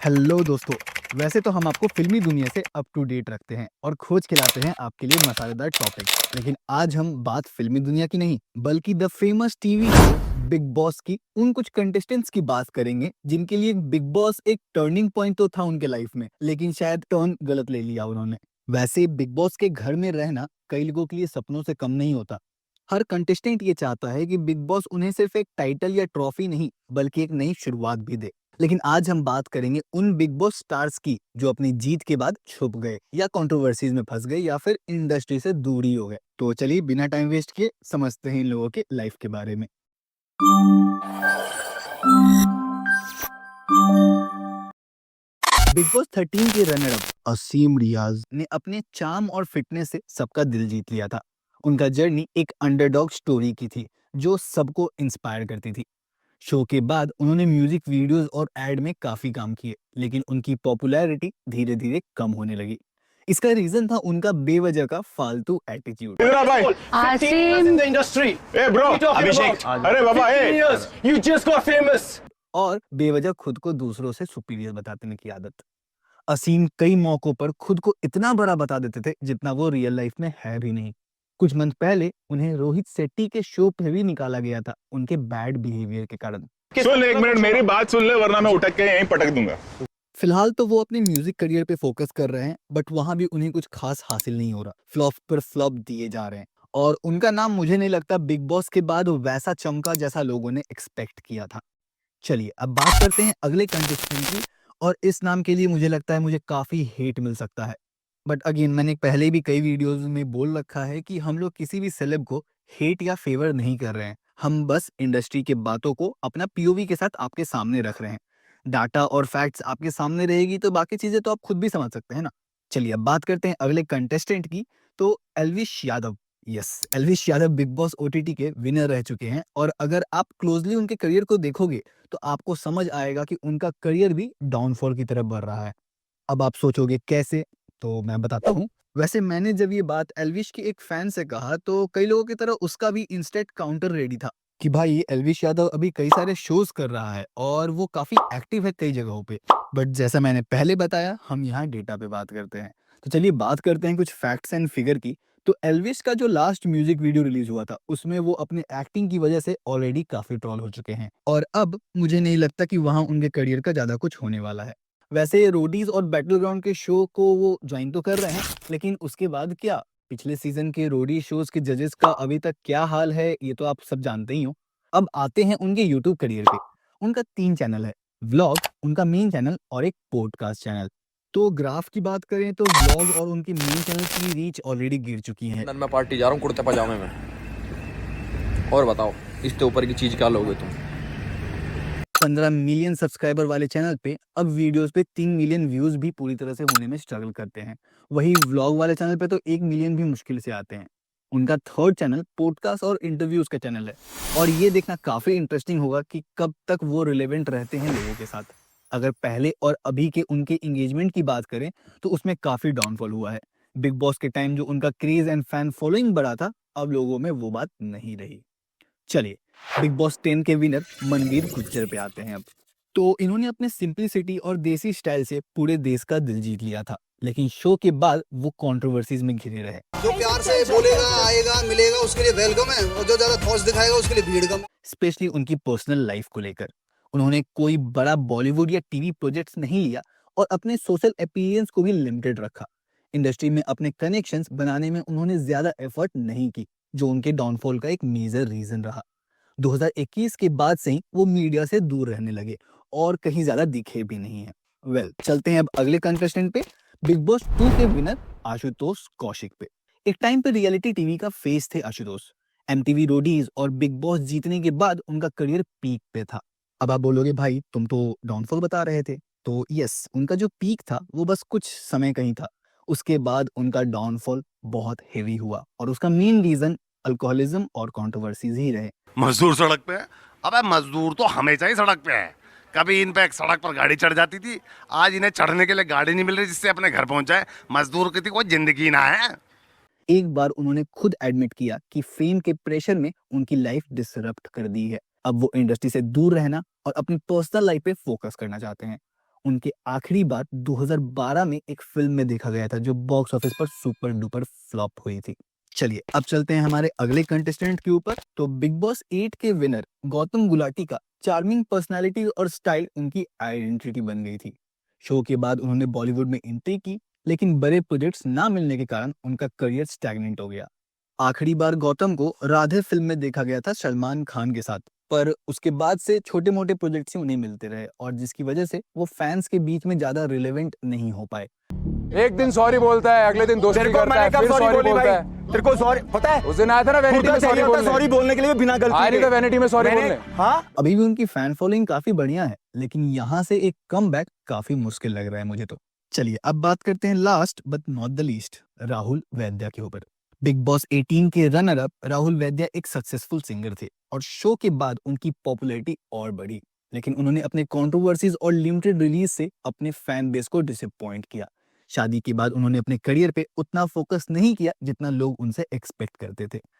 Hello दोस्तों। वैसे तो हम आपको फिल्मी दुनिया से अप टू डेट रखते हैं और खोज खिलाते हैं आपके लिए मसालेदार टॉपिक्स। लेकिन आज हम बात फिल्मी दुनिया की नहीं बल्कि the famous TV show big boss की उन कुछ कंटेस्टेंट्स की बात करेंगे जिनके लिए बिग बॉस एक टर्निंग पॉइंट तो था उनके लाइफ में, लेकिन शायद टर्न गलत ले लिया उन्होंने। वैसे बिग बॉस के घर में रहना कई लोगों के लिए सपनों से कम नहीं होता। हर कंटेस्टेंट ये चाहता है कि बिग बॉस उन्हें सिर्फ एक टाइटल या ट्रॉफी नहीं बल्कि एक नई शुरुआत भी दे। लेकिन आज हम बात करेंगे उन बिग बॉस स्टार्स की जो अपनी जीत के बाद छुप गए या कंट्रोवर्सीज में फंस गए या फिर इंडस्ट्री से दूरी हो गए। तो चलिए बिना टाइम वेस्ट किए समझते हैं इन लोगों के लाइफ के बारे में। बिग बॉस 13 के रनर अप असीम रियाज ने अपने चार्म और फिटनेस से सबका दिल जीत लिया था। उनका जर्नी एक अंडरडॉग स्टोरी की थी जो सबको इंस्पायर करती थी। शो के बाद उन्होंने म्यूजिक वीडियोस और एड में काफी काम किए, लेकिन उनकी पॉपुलैरिटी धीरे धीरे कम होने लगी। इसका रीजन था उनका बेवजह का फालतू attitude. Imran bhai, 15 years in Asim. the industry. Hey bro, What are you talking Abhishek. about? अरे बाबा 15 hey. years, you just got famous. और बेवजह खुद को दूसरों से सुपीरियर बताने की आदत। असीम कई मौकों पर खुद को इतना बड़ा बता देते थे जितना वो रियल लाइफ में है भी नहीं। कुछ मंथ पहले उन्हें रोहित शेट्टी के शो पे भी निकाला गया था उनके बैड बिहेवियर के कारण। सुन एक मिनट मेरी बात सुन ले वरना मैं उठक के यहीं पटक दूंगा। फिलहाल तो वो अपने म्यूजिक करियर पे फोकस कर रहे हैं, बट वहां भी उन्हें कुछ खास हासिल नहीं हो रहा। फ्लॉप पर फ्लॉप दिए जा रहे हैं और उनका नाम मुझे नहीं लगता बिग बॉस के बाद वैसा चमका जैसा लोगों ने एक्सपेक्ट किया था। चलिए अब बात करते हैं अगले कंटेस्टेंट की, और इस नाम के लिए मुझे लगता है मुझे काफी हेट मिल सकता है। बट अगेन मैंने पहले भी कई वीडियोस में बोल रखा है कि हम लोग किसी भी सेलेब को हेट या फेवर नहीं कर रहे हैं। हम बस इंडस्ट्री के बातों को अपना पीओवी के साथ आपके सामने रख रहे हैं। डाटा और फैक्ट्स आपके सामने रहेगी तो बाकी चीजें तो आप खुद भी समझ सकते हैं ना। चलिए अब बात करते हैं अगले कंटेस्टेंट की। तो Elvish Yadav, yes Elvish Yadav big boss OTT के विनर रह चुके हैं, और अगर आप क्लोजली उनके करियर को देखोगे तो आपको समझ आएगा कि उनका करियर भी डाउनफॉल की तरफ बढ़ रहा है। अब आप सोचोगे कैसे, तो मैं बताता हूँ। वैसे मैंने जब ये बात एल्विश के एक फैन से कहा तो कई लोगों की तरह उसका भी इंस्टेंट काउंटर रेडी था कि भाई एल्विश यादव अभी कई सारे शोज कर रहा है और वो काफी एक्टिव है कई जगहों पे। बट जैसा मैंने पहले बताया हम यहाँ डेटा पे बात करते हैं। तो चलिए बात करते हैं कुछ फैक्ट्स एंड फिगर की। तो एल्विश का जो लास्ट म्यूजिक वीडियो रिलीज हुआ था उसमें वो अपने एक्टिंग की वजह से ऑलरेडी काफी ट्रोल हो चुके हैं, और अब मुझे नहीं लगता कि वहां उनके करियर का ज्यादा कुछ होने वाला है। वैसे रोडीज और बैटल ग्राउंड के शो को वो ज्वाइन तो कर रहे हैं, लेकिन उसके बाद क्या, पिछले सीजन के रोडी शोज के जजेस का अभी तक क्या हाल है ये तो आप सब जानते ही हो। अब आते हैं उनके यूट्यूब करियर पे। उनका 3 चैनल है, व्लॉग उनका मेन चैनल और एक पॉडकास्ट चैनल। तो ग्राफ की बात करें तो व्लॉग और उनके मेन चैनल की रीच ऑलरेडी गिर चुकी है। मैं पार्टी जा रहा हूँ कुर्ते पजामे में। और बताओ इसके ऊपर की चीज क्या लोगे तुम? 15 मिलियन सब्सक्राइबर वाले चैनल पे अब वीडियोस पे 3 मिलियन व्यूज भी पूरी तरह से होने में स्ट्रगल करते हैं। वही व्लॉग वाले चैनल पे तो 1 मिलियन भी मुश्किल से आते हैं। उनका थर्ड चैनल पॉडकास्ट और इंटरव्यूज का चैनल है, और ये देखना काफी इंटरेस्टिंग होगा कि कब तक वो रिलेवेंट रहते हैं लोगों के साथ। अगर पहले और अभी के उनके एंगेजमेंट की बात करें तो उसमें काफी डाउनफॉल हुआ है। बिग बॉस के टाइम जो उनका क्रेज एंड फैन फॉलोइंग बढ़ा था, अब लोगों में वो बात नहीं रही। चलिए बिग बॉस 10 के विनर मनवीर गुज्जर पे आते हैं अब। तो इन्होंने अपने सिंपलिसिटी और देसी स्टाइल से पूरे देश का दिल जीत लिया था, लेकिन शो के बाद वो कंट्रोवर्सीज में घिरे रहे। जो प्यार से बोलेगा आएगा मिलेगा उसके लिए वेलकम है, और जो ज्यादा थॉट्स दिखाएगा उसके लिए भीड़ कम। स्पेशली उनकी पर्सनल लाइफ को लेकर उन्होंने कोई बड़ा बॉलीवुड या टीवी प्रोजेक्ट्स नहीं लिया और अपने सोशल अपीयरेंस को भी लिमिटेड रखा। इंडस्ट्री में अपने कनेक्शंस बनाने में उन्होंने ज्यादा एफर्ट नहीं की, जो उनके डाउनफॉल का एक मेजर रीजन रहा। 2021 के बाद से ही वो मीडिया से दूर रहने लगे और कहीं ज्यादा दिखे भी नहीं है। चलते हैं अब अगले कंटेस्टेंट पे, बिग बॉस 2 के विनर आशुतोष कौशिक पे। एक टाइम पे रियलिटी टीवी का फेस थे आशुतोष। एमटीवी रोडीज और बिग बॉस जीतने के बाद उनका करियर पीक पे था। अब आप बोलोगे भाई तुम तो डाउनफॉल बता रहे थे, तो यस उनका जो पीक था वो बस कुछ समय का ही था। उसके बाद उनका डाउनफॉल बहुत हेवी हुआ और उसका मेन रीजन अल्कोहलिज्म और कंट्रोवर्सीज ही रहे। मजदूर सड़क पे है। अबे मजदूर तो हमेशा ही सड़क पे है। कभी इन पे एक सड़क पर गाड़ी चढ़ जाती थी, आज इन्हें चढ़ने के लिए गाड़ी नहीं मिल रही जिससे अपने घर पहुंच जाए। मजदूर की थी कोई जिंदगी ना है। एक बार उन्होंने खुद एडमिट किया कि फेम के प्रेशर में उनकी लाइफ डिसरप्ट कर दी है। अब वो इंडस्ट्री से दूर रहना और अपनी पर्सनल लाइफ पे फोकस करना चाहते हैं। उनके आखिरी बार 2012 में एक फिल्म में देखा गया था जो बॉक्स ऑफिस पर सुपर डुपर फ्लॉप हुई थी। चलिए अब चलते हैं हमारे अगले कंटेस्टेंट के ऊपर। तो बिग बॉस 8 के विनर गौतम गुलाटी का चार्मिंग पर्सनालिटी और स्टाइल उनकी आइडेंटिटी बन गई थी। शो के बाद उन्होंने बॉलीवुड में एंट्री की, लेकिन बड़े प्रोजेक्ट्स ना मिलने के कारण उनका करियर स्टैग्नेंट हो गया। आखिरी बार गौतम को राधे फिल्म में देखा गया था सलमान खान के साथ, पर उसके बाद से छोटे मोटे प्रोजेक्ट्स ही उन्हें मिलते रहे और जिसकी वजह से वो फैंस के बीच में ज्यादा रिलेवेंट नहीं हो पाए। एक दिन सॉरी बोलता है, अगले दिन दोस्ती करता है, फिर सॉरी बोलता है। तेरे को सॉरी पता है? उस दिन आया था ना वैनिटी में सॉरी बोलने। सॉरी बोलने के लिए बिना गलती आया नहीं के। था वैनिटी में सॉरी बोलने। हाँ अभी भी उनकी फैन फॉलोइंग काफी बढ़िया है, लेकिन यहाँ से एक कमबैक काफी मुश्किल लग रहा है मुझे तो। चलिए अब बात करते हैं last but not the least Rahul वैद्या के ऊपर। बिग बॉस 18 के रनर अप राहुल वैद्या एक सक्सेसफुल सिंगर थे और शो के बाद उनकी पॉपुलैरिटी और बढ़ी, लेकिन उन्होंने अपने कंट्रोवर्सीज और लिमिटेड रिलीज से अपने फैन बेस को डिसअपॉइंट किया। शादी के बाद उन्होंने अपने करियर पे उतना फोकस नहीं किया जितना लोग उनसे एक्सपेक्ट करते थे।